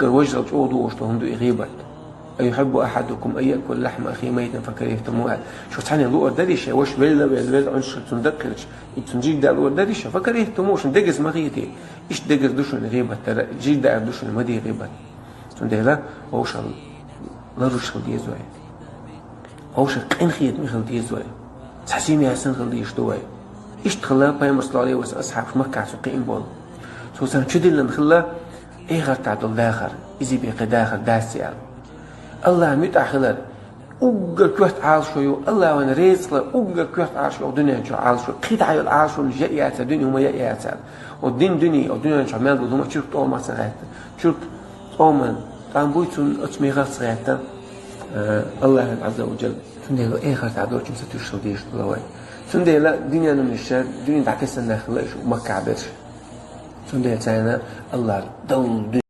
فكر وجرة عودو وشتهندو غيبت أيحب أحدكم أن يأكل لحم أخيه ميتا فكرهتموه شو تعني لو أدريش وش بيلا عنش تندقلش تنجيك دا لو أدريش فكرهتموش دقز مغيتي إيش دقز دوشن غيبت ترى جيك دا دوشن مدي غيبت تندهلا وش لروش خلدي زوي وش قين خيط مخل دي زوي تحسيمي حسن خلدي يشتوي إيش تخلى بيامر صلى الله عليه وسلم أصحاب مكة سقين بول سو سان شدل نخلى إيه غير تعدل داخل إذا بيقي داخل داسيال الله متأخر أوجا كوت عالشوا الله وانا رزق أوجا كوت عالشوا دنيا شو عالشوا قيد عيال عالشوا جايات الدنيا وما جايات والدين دنيا والدنيا شو عمال بدهم شرط أول ما سرعت شرط أومن طعم بيتون أتمي غير سرعت الله عز وجل سندي له إيه خرط عدول كم ستوش ديش الله سندي لا دنيا من الشر دنيا تعكس الناخلة شو ما كعبرش سندي تعنا الله دول